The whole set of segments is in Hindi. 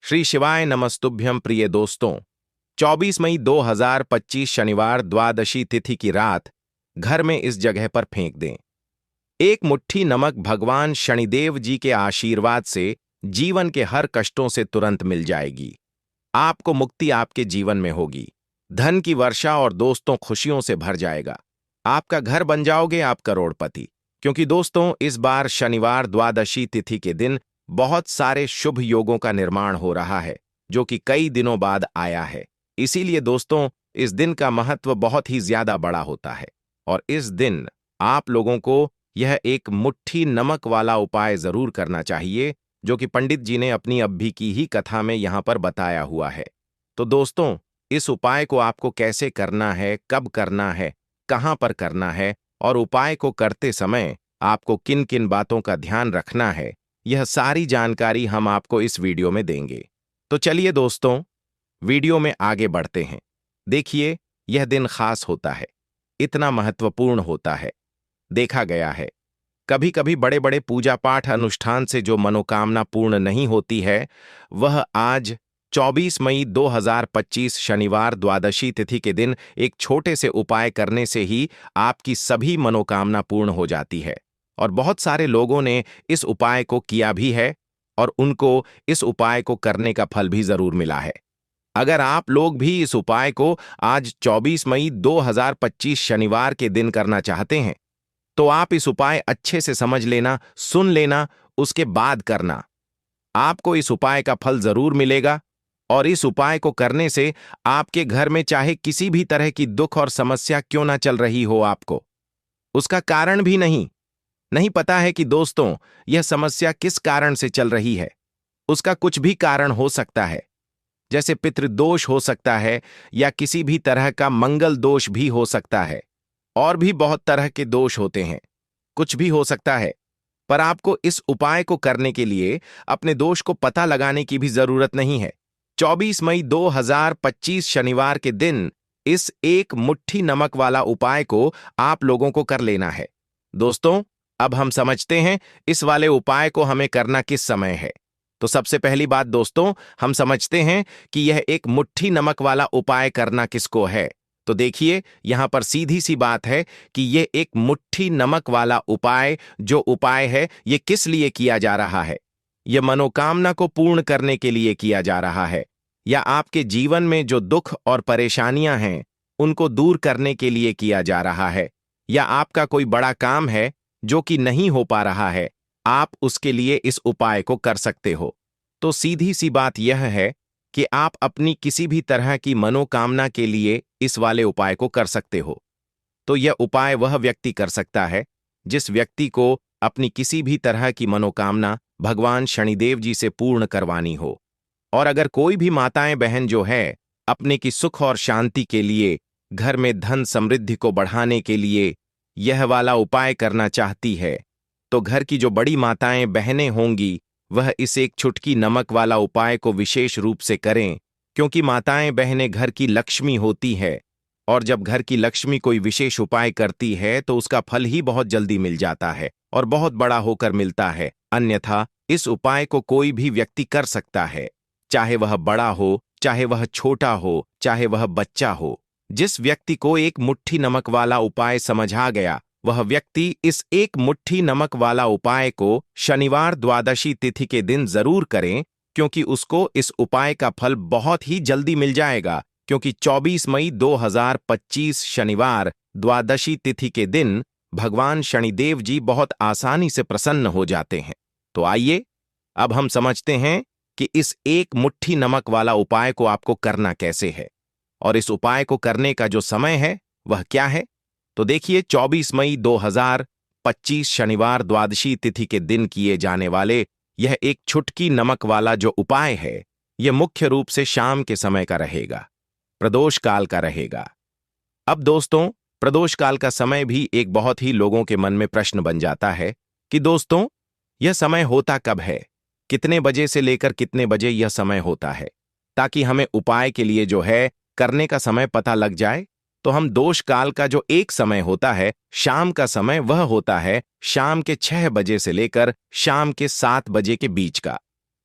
श्री शिवाय नमस्तुभ्यं प्रिय दोस्तों। 24 मई 2025 शनिवार द्वादशी तिथि की रात घर में इस जगह पर फेंक दें। एक मुट्ठी नमक भगवान शनिदेव जी के आशीर्वाद से जीवन के हर कष्टों से तुरंत मिल जाएगी। आपको मुक्ति आपके जीवन में होगी, धन की वर्षा और दोस्तों खुशियों से भर जाएगा। आपका घर बन जाओगे आप करोड़पति। क्योंकि दोस्तों इस बार शनिवार द्वादशी तिथि के दिन बहुत सारे शुभ योगों का निर्माण हो रहा है, जो कि कई दिनों बाद आया है। इसीलिए दोस्तों इस दिन का महत्व बहुत ही ज्यादा बड़ा होता है और इस दिन आप लोगों को यह एक मुट्ठी नमक वाला उपाय जरूर करना चाहिए, जो कि पंडित जी ने अपनी अभी की ही कथा में यहाँ पर बताया हुआ है। तो दोस्तों इस उपाय को आपको कैसे करना है, कब करना है, कहाँ पर करना है और उपाय को करते समय आपको किन किन बातों का ध्यान रखना है, यह सारी जानकारी हम आपको इस वीडियो में देंगे। तो चलिए दोस्तों वीडियो में आगे बढ़ते हैं। देखिए यह दिन खास होता है, इतना महत्वपूर्ण होता है। देखा गया है कभी कभी बड़े बड़े पूजा पाठ अनुष्ठान से जो मनोकामना पूर्ण नहीं होती है, वह आज 24 मई 2025 शनिवार द्वादशी तिथि के दिन एक छोटे से उपाय करने से ही आपकी सभी मनोकामना पूर्ण हो जाती है। और बहुत सारे लोगों ने इस उपाय को किया भी है और उनको इस उपाय को करने का फल भी जरूर मिला है। अगर आप लोग भी इस उपाय को आज 24 मई 2025 शनिवार के दिन करना चाहते हैं, तो आप इस उपाय अच्छे से समझ लेना, सुन लेना, उसके बाद करना। आपको इस उपाय का फल जरूर मिलेगा और इस उपाय को करने से आपके घर में चाहे किसी भी तरह की दुख और समस्या क्यों ना चल रही हो, आपको उसका कारण भी नहीं पता है कि दोस्तों यह समस्या किस कारण से चल रही है। उसका कुछ भी कारण हो सकता है, जैसे पितृदोष हो सकता है या किसी भी तरह का मंगल दोष भी हो सकता है, और भी बहुत तरह के दोष होते हैं, कुछ भी हो सकता है। पर आपको इस उपाय को करने के लिए अपने दोष को पता लगाने की भी जरूरत नहीं है। 24 मई 2025 शनिवार के दिन इस एक मुट्ठी नमक वाला उपाय को आप लोगों को कर लेना है। दोस्तों अब हम समझते हैं इस वाले उपाय को हमें करना किस समय है। तो सबसे पहली बात दोस्तों हम समझते हैं कि यह एक मुट्ठी नमक वाला उपाय करना किसको है। तो देखिए यहां पर सीधी सी बात है कि यह एक मुट्ठी नमक वाला उपाय जो उपाय है ये किस लिए किया जा रहा है। यह मनोकामना को पूर्ण करने के लिए किया जा रहा है, या आपके जीवन में जो दुख और परेशानियां हैं उनको दूर करने के लिए किया जा रहा है, या आपका कोई बड़ा काम है जो कि नहीं हो पा रहा है, आप उसके लिए इस उपाय को कर सकते हो। तो सीधी सी बात यह है कि आप अपनी किसी भी तरह की मनोकामना के लिए इस वाले उपाय को कर सकते हो। तो यह उपाय वह व्यक्ति कर सकता है जिस व्यक्ति को अपनी किसी भी तरह की मनोकामना भगवान शनिदेव जी से पूर्ण करवानी हो। और अगर कोई भी माताएं बहन जो है अपने की सुख और शांति के लिए, घर में धन समृद्धि को बढ़ाने के लिए यह वाला उपाय करना चाहती है, तो घर की जो बड़ी माताएं बहनें होंगी वह इस एक चुटकी नमक वाला उपाय को विशेष रूप से करें, क्योंकि माताएं बहनें घर की लक्ष्मी होती है और जब घर की लक्ष्मी कोई विशेष उपाय करती है तो उसका फल ही बहुत जल्दी मिल जाता है और बहुत बड़ा होकर मिलता है। अन्यथा इस उपाय को कोई भी व्यक्ति कर सकता है, चाहे वह बड़ा हो, चाहे वह छोटा हो, चाहे वह बच्चा हो। जिस व्यक्ति को एक मुट्ठी नमक वाला उपाय समझ आ गया, वह व्यक्ति इस एक मुट्ठी नमक वाला उपाय को शनिवार द्वादशी तिथि के दिन जरूर करें, क्योंकि उसको इस उपाय का फल बहुत ही जल्दी मिल जाएगा। क्योंकि 24 मई 2025 शनिवार द्वादशी तिथि के दिन भगवान शनिदेव जी बहुत आसानी से प्रसन्न हो जाते हैं। तो आइए अब हम समझते हैं कि इस एक मुट्ठी नमक वाला उपाय को आपको करना कैसे है और इस उपाय को करने का जो समय है वह क्या है। तो देखिए 24 मई 2025 शनिवार द्वादशी तिथि के दिन किए जाने वाले यह एक चुटकी नमक वाला जो उपाय है, यह मुख्य रूप से शाम के समय का रहेगा, प्रदोष काल का रहेगा। अब दोस्तों प्रदोष काल का समय भी एक बहुत ही लोगों के मन में प्रश्न बन जाता है कि दोस्तों यह समय होता कब है, कितने बजे से लेकर कितने बजे यह समय होता है, ताकि हमें उपाय के लिए जो है करने का समय पता लग जाए। तो हम दोष काल का जो एक समय होता है, शाम का समय, वह होता है शाम के 6 बजे से लेकर शाम के 7 बजे के बीच का।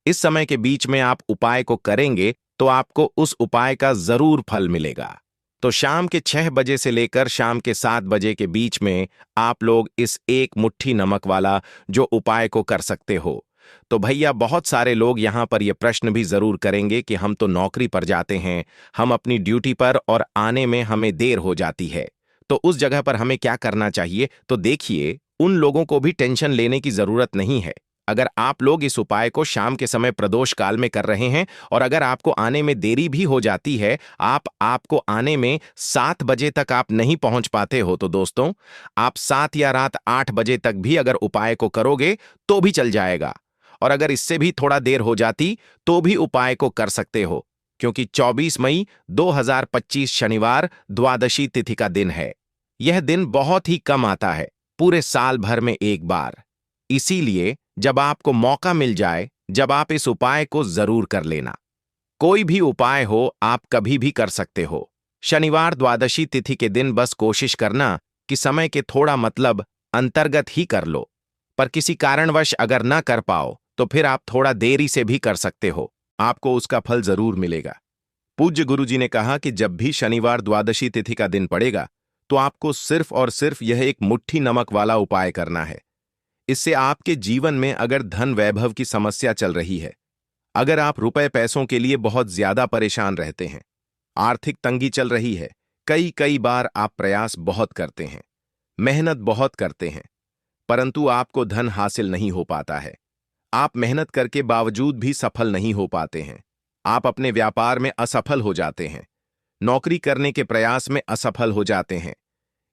इस समय के बीच में आप उपाय को करेंगे तो आपको उस उपाय का जरूर फल मिलेगा। तो शाम के 6 बजे से लेकर शाम के 7 बजे के बीच में आप लोग इस एक मुट्ठी नमक वाला जो उपाय को कर सकते हो। तो भैया बहुत सारे लोग यहाँ पर ये प्रश्न भी जरूर करेंगे कि हम तो नौकरी पर जाते हैं, हम अपनी ड्यूटी पर और आने में हमें देर हो जाती है, तो उस जगह पर हमें क्या करना चाहिए? तो देखिए, उन लोगों को भी टेंशन लेने की जरूरत नहीं है। अगर आप लोग इस उपाय को शाम के समय प्रदोष काल में कर रहे हैं और अगर आपको आने में देरी भी हो जाती है, आपको आने में 7 बजे तक आप नहीं पहुंच पाते हो, तो दोस्तों आप 7 या रात 8 बजे तक भी अगर उपाय को करोगे तो भी चल जाएगा। और अगर इससे भी थोड़ा देर हो जाती तो भी उपाय को कर सकते हो, क्योंकि 24 मई 2025 शनिवार द्वादशी तिथि का दिन है। यह दिन बहुत ही कम आता है, पूरे साल भर में एक बार। इसीलिए जब आपको मौका मिल जाए, जब आप इस उपाय को जरूर कर लेना। कोई भी उपाय हो आप कभी भी कर सकते हो। शनिवार द्वादशी तिथि के दिन बस कोशिश करना कि समय के थोड़ा मतलब अंतर्गत ही कर लो, पर किसी कारणवश अगर ना कर पाओ तो फिर आप थोड़ा देरी से भी कर सकते हो, आपको उसका फल जरूर मिलेगा। पूज्य गुरुजी ने कहा कि जब भी शनिवार द्वादशी तिथि का दिन पड़ेगा तो आपको सिर्फ और सिर्फ यह एक मुट्ठी नमक वाला उपाय करना है। इससे आपके जीवन में अगर धन वैभव की समस्या चल रही है, अगर आप रुपए पैसों के लिए बहुत ज्यादा परेशान रहते हैं, आर्थिक तंगी चल रही है, कई कई बार आप प्रयास बहुत करते हैं, मेहनत बहुत करते हैं, परंतु आपको धन हासिल नहीं हो पाता है, आप मेहनत करके बावजूद भी सफल नहीं हो पाते हैं, आप अपने व्यापार में असफल हो जाते हैं, नौकरी करने के प्रयास में असफल हो जाते हैं,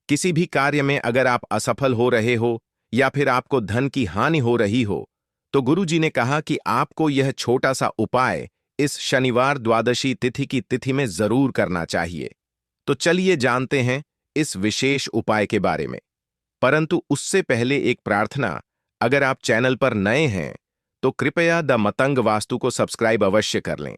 किसी भी कार्य में अगर आप असफल हो रहे हो या फिर आपको धन की हानि हो रही हो, तो गुरुजी ने कहा कि आपको यह छोटा सा उपाय इस शनिवार द्वादशी तिथि की तिथि में जरूर करना चाहिए। तो चलिए जानते हैं इस विशेष उपाय के बारे में। परंतु उससे पहले एक प्रार्थना, अगर आप चैनल पर नए हैं तो कृपया द मतंग वास्तु को सब्सक्राइब अवश्य कर लें।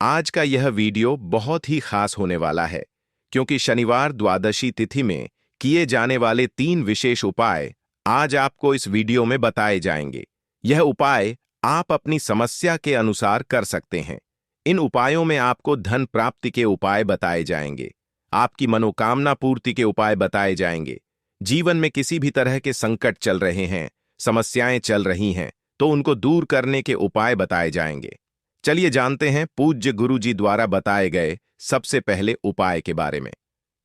आज का यह वीडियो बहुत ही खास होने वाला है, क्योंकि शनिवार द्वादशी तिथि में किए जाने वाले 3 विशेष उपाय आज आपको इस वीडियो में बताए जाएंगे। यह उपाय आप अपनी समस्या के अनुसार कर सकते हैं। इन उपायों में आपको धन प्राप्ति के उपाय बताए जाएंगे, आपकी मनोकामना पूर्ति के उपाय बताए जाएंगे। जीवन में किसी भी तरह के संकट चल रहे हैं, समस्याएं चल रही हैं, तो उनको दूर करने के उपाय बताए जाएंगे। चलिए जानते हैं पूज्य गुरुजी द्वारा बताए गए सबसे पहले उपाय के बारे में।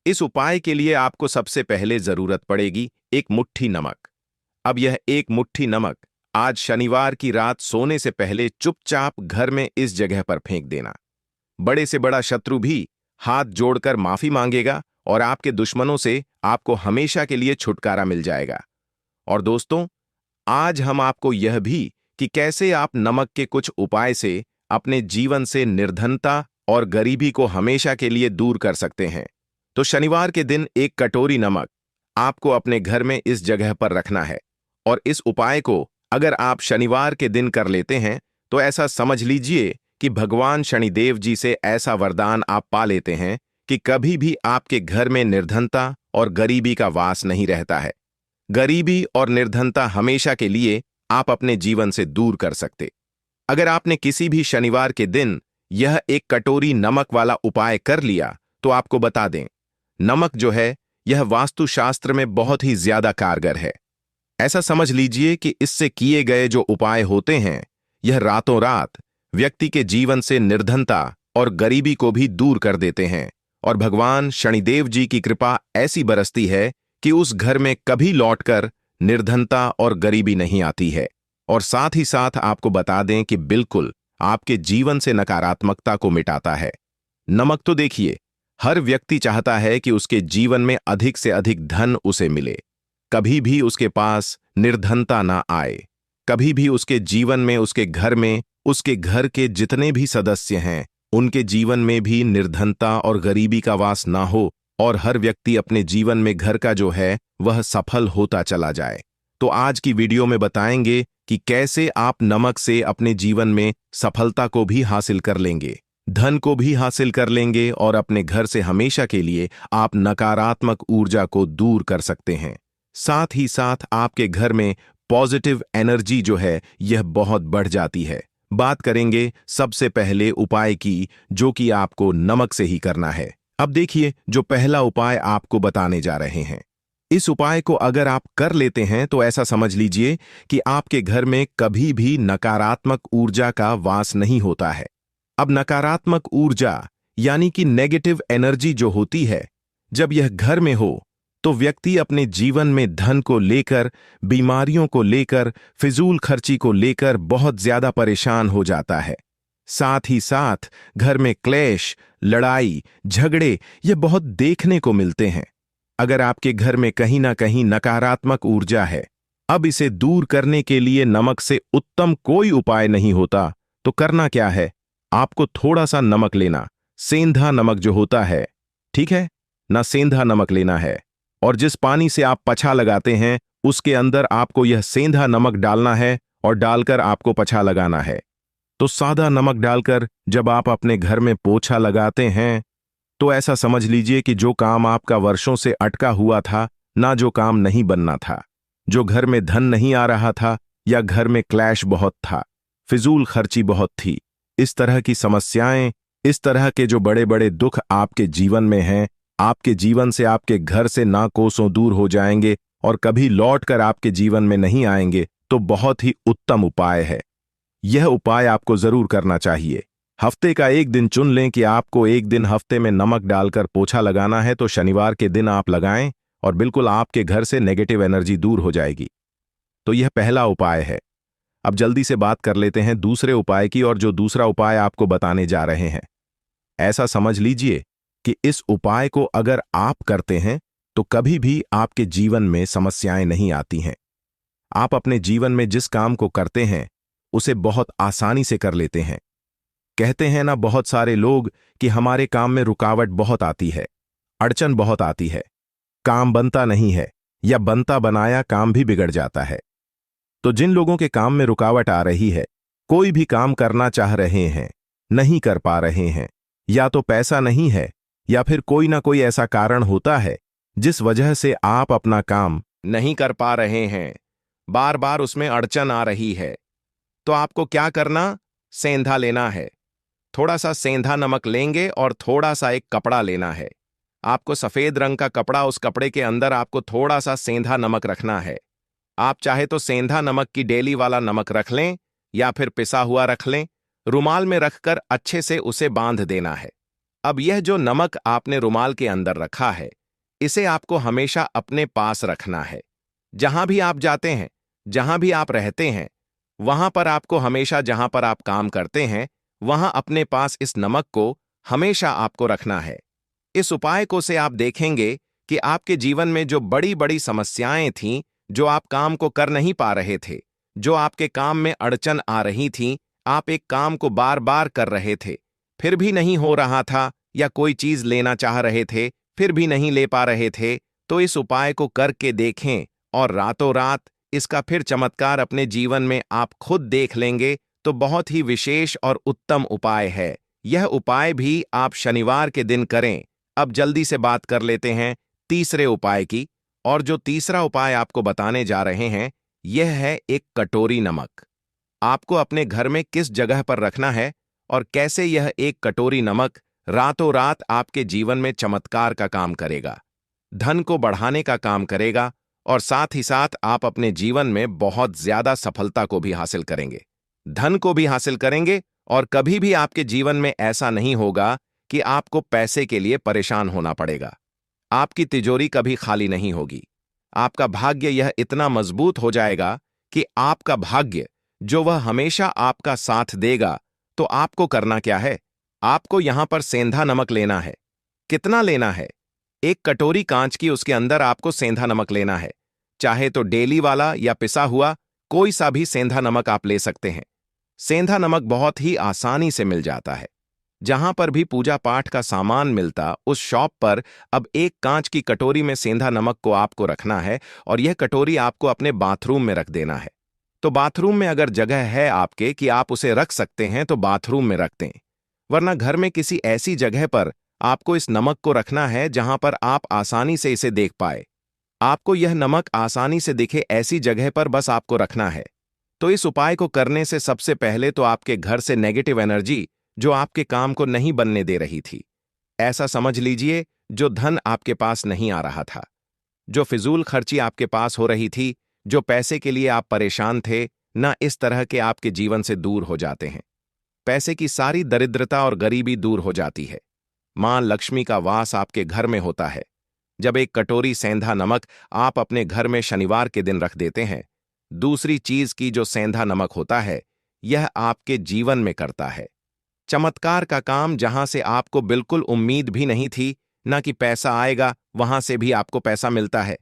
इस उपाय के लिए आपको सबसे पहले जरूरत पड़ेगी एक मुट्ठी नमक। अब यह एक मुट्ठी नमक आज शनिवार की रात सोने से पहले चुपचाप घर में इस जगह पर फेंक देना। बड़े से बड़ा शत्रु भी हाथ जोड़कर माफी मांगेगा और आपके दुश्मनों से आपको हमेशा के लिए छुटकारा मिल जाएगा। और दोस्तों, आज हम आपको यह भी कि कैसे आप नमक के कुछ उपाय से अपने जीवन से निर्धनता और गरीबी को हमेशा के लिए दूर कर सकते हैं। तो शनिवार के दिन एक कटोरी नमक आपको अपने घर में इस जगह पर रखना है, और इस उपाय को अगर आप शनिवार के दिन कर लेते हैं तो ऐसा समझ लीजिए कि भगवान शनिदेव जी से ऐसा वरदान आप पा लेते हैं कि कभी भी आपके घर में निर्धनता और गरीबी का वास नहीं रहता है। गरीबी और निर्धनता हमेशा के लिए आप अपने जीवन से दूर कर सकते। अगर आपने किसी भी शनिवार के दिन यह एक कटोरी नमक वाला उपाय कर लिया तो आपको बता दें, नमक जो है यह वास्तुशास्त्र में बहुत ही ज्यादा कारगर है। ऐसा समझ लीजिए कि इससे किए गए जो उपाय होते हैं, यह रातों रात व्यक्ति के जीवन से निर्धनता और गरीबी को भी दूर कर देते हैं, और भगवान शनिदेव जी की कृपा ऐसी बरसती है कि उस घर में कभी लौटकर निर्धनता और गरीबी नहीं आती है। और साथ ही साथ आपको बता दें कि बिल्कुल आपके जीवन से नकारात्मकता को मिटाता है। नमक तो देखिए, हर व्यक्ति चाहता है कि उसके जीवन में अधिक से अधिक धन उसे मिले, कभी भी उसके पास निर्धनता ना आए, कभी भी उसके जीवन में, उसके घर में, उसके घर के जितने भी सदस्य हैं उनके जीवन में भी निर्धनता और गरीबी का वास ना हो, और हर व्यक्ति अपने जीवन में घर का जो है वह सफल होता चला जाए। तो आज की वीडियो में बताएंगे कि कैसे आप नमक से अपने जीवन में सफलता को भी हासिल कर लेंगे, धन को भी हासिल कर लेंगे, और अपने घर से हमेशा के लिए आप नकारात्मक ऊर्जा को दूर कर सकते हैं। साथ ही साथ आपके घर में पॉजिटिव एनर्जी जो है यह बहुत बढ़ जाती है। बात करेंगे सबसे पहले उपाय की, जो कि आपको नमक से ही करना है। अब देखिए, जो पहला उपाय आपको बताने जा रहे हैं, इस उपाय को अगर आप कर लेते हैं तो ऐसा समझ लीजिए कि आपके घर में कभी भी नकारात्मक ऊर्जा का वास नहीं होता है। अब नकारात्मक ऊर्जा यानी कि नेगेटिव एनर्जी जो होती है, जब यह घर में हो तो व्यक्ति अपने जीवन में धन को लेकर, बीमारियों को लेकर, फिजूल खर्ची को लेकर बहुत ज्यादा परेशान हो जाता है। साथ ही साथ घर में क्लेश, लड़ाई, झगड़े ये बहुत देखने को मिलते हैं। अगर आपके घर में कहीं ना कहीं नकारात्मक ऊर्जा है, अब इसे दूर करने के लिए नमक से उत्तम कोई उपाय नहीं होता। तो करना क्या है, आपको थोड़ा सा नमक लेना, सेंधा नमक जो होता है, ठीक है ना, सेंधा नमक लेना है। और जिस पानी से आप पछा लगाते हैं उसके अंदर आपको यह सेंधा नमक डालना है और डालकर आपको पछा लगाना है। तो सादा नमक डालकर जब आप अपने घर में पोछा लगाते हैं तो ऐसा समझ लीजिए कि जो काम आपका वर्षों से अटका हुआ था, ना जो काम नहीं बनना था, जो घर में धन नहीं आ रहा था, या घर में क्लैश बहुत था, फिजूल खर्ची बहुत थी, इस तरह की समस्याएं, इस तरह के जो बड़े बड़े दुख आपके जीवन में हैं, आपके जीवन से, आपके घर से ना कोसों दूर हो जाएंगे और कभी लौटकर आपके जीवन में नहीं आएंगे। तो बहुत ही उत्तम उपाय है। यह उपाय आपको जरूर करना चाहिए। हफ्ते का एक दिन चुन लें कि आपको एक दिन हफ्ते में नमक डालकर पोछा लगाना है, तो शनिवार के दिन आप लगाएं और बिल्कुल आपके घर से नेगेटिव एनर्जी दूर हो जाएगी। तो यह पहला उपाय है। अब जल्दी से बात कर लेते हैं दूसरे उपाय की, और जो दूसरा उपाय आपको बताने जा रहे हैं, ऐसा समझ लीजिए कि इस उपाय को अगर आप करते हैं तो कभी भी आपके जीवन में समस्याएं नहीं आती हैं। आप अपने जीवन में जिस काम को करते हैं उसे बहुत आसानी से कर लेते हैं। कहते हैं ना बहुत सारे लोग कि हमारे काम में रुकावट बहुत आती है, अड़चन बहुत आती है, काम बनता नहीं है, या बनता बनाया काम भी बिगड़ जाता है। तो जिन लोगों के काम में रुकावट आ रही है, कोई भी काम करना चाह रहे हैं, नहीं कर पा रहे हैं, या तो पैसा नहीं है, या फिर कोई ना कोई ऐसा कारण होता है जिस वजह से आप अपना काम नहीं कर पा रहे हैं, बार बार उसमें अड़चन आ रही है, तो आपको क्या करना, सेंधा लेना है। थोड़ा सा सेंधा नमक लेंगे और थोड़ा सा एक कपड़ा लेना है। आपको सफेद रंग का कपड़ा, उस कपड़े के अंदर आपको थोड़ा सा सेंधा नमक रखना है। आप चाहे तो सेंधा नमक की डेली वाला नमक रख लें या फिर पिसा हुआ रख लें। रुमाल में रखकर अच्छे से उसे बांध देना है। अब यह जो नमक आपने रुमाल के अंदर रखा है, इसे आपको हमेशा अपने पास रखना है। जहां भी आप जाते हैं, जहां भी आप रहते हैं, वहां पर आपको हमेशा, जहां पर आप काम करते हैं, वहां अपने पास इस नमक को हमेशा आपको रखना है। इस उपाय को से आप देखेंगे कि आपके जीवन में जो बड़ी बड़ी समस्याएं थीं, जो आप काम को कर नहीं पा रहे थे, जो आपके काम में अड़चन आ रही थी, आप एक काम को बार बार कर रहे थे, फिर भी नहीं हो रहा था, या कोई चीज लेना चाह रहे थे, फिर भी नहीं ले पा रहे थे, तो इस उपाय को करके देखें और रातों रात इसका फिर चमत्कार अपने जीवन में आप खुद देख लेंगे। तो बहुत ही विशेष और उत्तम उपाय है। यह उपाय भी आप शनिवार के दिन करें। अब जल्दी से बात कर लेते हैं तीसरे उपाय की, और जो तीसरा उपाय आपको बताने जा रहे हैं, यह है एक कटोरी नमक। आपको अपने घर में किस जगह पर रखना है और कैसे यह एक कटोरी नमक रातों रात आपके जीवन में चमत्कार का काम करेगा, धन को बढ़ाने का काम करेगा, और साथ ही साथ आप अपने जीवन में बहुत ज्यादा सफलता को भी हासिल करेंगे, धन को भी हासिल करेंगे, और कभी भी आपके जीवन में ऐसा नहीं होगा कि आपको पैसे के लिए परेशान होना पड़ेगा। आपकी तिजोरी कभी खाली नहीं होगी। आपका भाग्य यह इतना मजबूत हो जाएगा कि आपका भाग्य जो वह हमेशा आपका साथ देगा। तो आपको करना क्या है, आपको यहां पर सेंधा नमक लेना है। कितना लेना है, एक कटोरी कांच की, उसके अंदर आपको सेंधा नमक लेना है। चाहे तो डेली वाला या पिसा हुआ, कोई सा भी सेंधा नमक आप ले सकते हैं। सेंधा नमक बहुत ही आसानी से मिल जाता है। जहां पर भी पूजा पाठ का सामान मिलता, उस शॉप पर अब एक कांच की कटोरी में सेंधा नमक को आपको रखना है, और यह कटोरी आपको अपने बाथरूम में रख देना है। तो बाथरूम में अगर जगह है आपके कि आप उसे रख सकते हैं, तो बाथरूम में रख दें, वरना घर में किसी ऐसी जगह पर आपको इस नमक को रखना है जहां पर आप आसानी से इसे देख पाए। आपको यह नमक आसानी से दिखे ऐसी जगह पर बस आपको रखना है। तो इस उपाय को करने से सबसे पहले तो आपके घर से नेगेटिव एनर्जी जो आपके काम को नहीं बनने दे रही थी, ऐसा समझ लीजिए, जो धन आपके पास नहीं आ रहा था, जो फिजूल खर्ची आपके पास हो रही थी, जो पैसे के लिए आप परेशान थे, ना इस तरह के आपके जीवन से दूर हो जाते हैं। पैसे की सारी दरिद्रता और गरीबी दूर हो जाती है। मां लक्ष्मी का वास आपके घर में होता है। जब एक कटोरी सेंधा नमक आप अपने घर में शनिवार के दिन रख देते हैं, दूसरी चीज की जो सेंधा नमक होता है, यह आपके जीवन में करता है चमत्कार का काम। जहां से आपको बिल्कुल उम्मीद भी नहीं थी ना कि पैसा आएगा, वहां से भी आपको पैसा मिलता है।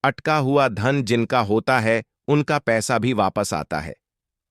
अटका हुआ धन जिनका होता है, उनका पैसा भी वापस आता है।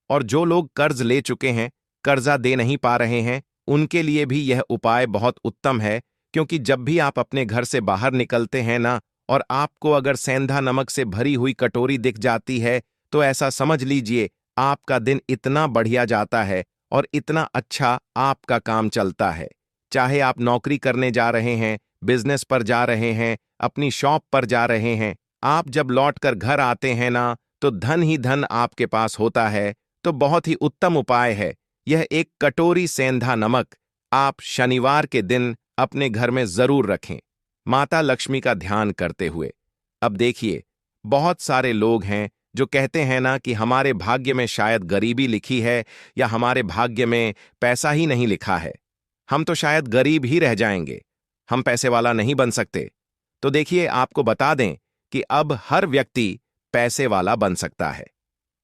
और जो लोग कर्ज ले चुके हैं, कर्जा दे नहीं पा रहे हैं, उनके लिए भी यह उपाय बहुत उत्तम है, क्योंकि जब भी आप अपने घर से बाहर निकलते हैं ना, और आपको अगर सेंधा नमक से भरी हुई कटोरी दिख जाती है, तो ऐसा समझ लीजिए आपका दिन इतना बढ़िया जाता है और इतना अच्छा आपका काम चलता है। चाहे आप नौकरी करने जा रहे हैं, बिजनेस पर जा रहे हैं, अपनी शॉप पर जा रहे हैं, आप जब लौट कर घर आते हैं ना, तो धन ही धन आपके पास होता है। तो बहुत ही उत्तम उपाय है यह एक कटोरी सेंधा नमक आप शनिवार के दिन अपने घर में जरूर रखें, माता लक्ष्मी का ध्यान करते हुए। अब देखिए, बहुत सारे लोग हैं जो कहते हैं ना कि हमारे भाग्य में शायद गरीबी लिखी है, या हमारे भाग्य में पैसा ही नहीं लिखा है, हम तो शायद गरीब ही रह जाएंगे, हम पैसे वाला नहीं बन सकते। तो देखिए, आपको बता दें कि अब हर व्यक्ति पैसे वाला बन सकता है।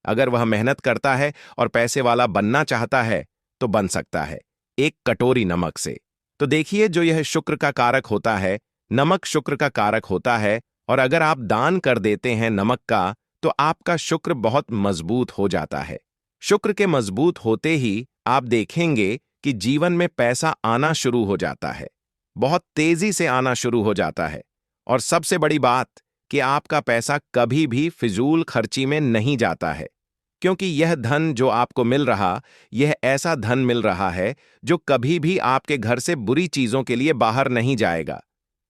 अगर वह मेहनत करता है और पैसे वाला बनना चाहता है, तो बन सकता है, एक कटोरी नमक से। तो देखिए, जो यह शुक्र का कारक होता है, नमक शुक्र का कारक होता है, और अगर आप दान कर देते हैं नमक का, तो आपका शुक्र बहुत मजबूत हो जाता है। शुक्र के मजबूत होते ही आप देखेंगे कि जीवन में पैसा आना शुरू हो जाता है, बहुत तेजी से आना शुरू हो जाता है। और सबसे बड़ी बात कि आपका पैसा कभी भी फिजूल खर्ची में नहीं जाता है, क्योंकि यह धन जो आपको मिल रहा, यह ऐसा धन मिल रहा है जो कभी भी आपके घर से बुरी चीजों के लिए बाहर नहीं जाएगा,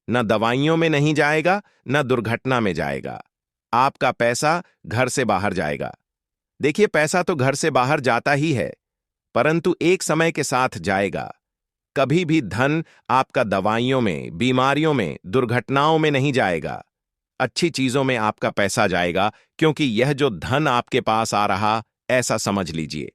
न दवाइयों में नहीं जाएगा, न दुर्घटना में जाएगा। आपका पैसा घर से बाहर जाएगा। देखिए, पैसा तो घर से बाहर जाता ही है, परंतु एक समय के साथ जाएगा। कभी भी धन आपका दवाइयों में, बीमारियों में, दुर्घटनाओं में नहीं जाएगा। अच्छी चीजों में आपका पैसा जाएगा, क्योंकि यह जो धन आपके पास आ रहा, ऐसा समझ लीजिए,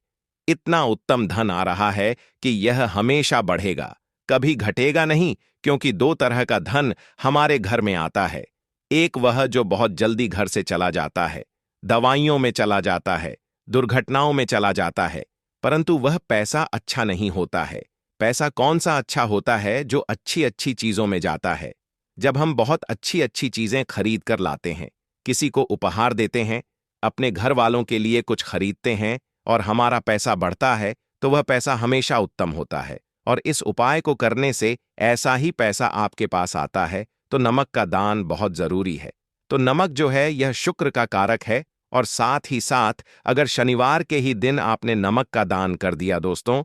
इतना उत्तम धन आ रहा है कि यह हमेशा बढ़ेगा, कभी घटेगा नहीं। क्योंकि दो तरह का धन हमारे घर में आता है। एक वह जो बहुत जल्दी घर से चला जाता है, दवाइयों में चला जाता है, दुर्घटनाओं में चला जाता है, परंतु वह पैसा अच्छा नहीं होता है। पैसा कौन सा अच्छा होता है? जो अच्छी अच्छी चीजों में जाता है। जब हम बहुत अच्छी अच्छी चीजें खरीद कर लाते हैं, किसी को उपहार देते हैं, अपने घर वालों के लिए कुछ खरीदते हैं, और हमारा पैसा बढ़ता है, तो वह पैसा हमेशा उत्तम होता है। और इस उपाय को करने से ऐसा ही पैसा आपके पास आता है। तो नमक का दान बहुत जरूरी है। तो नमक जो है, यह शुक्र का कारक है, और साथ ही साथ अगर शनिवार के ही दिन आपने नमक का दान कर दिया दोस्तों,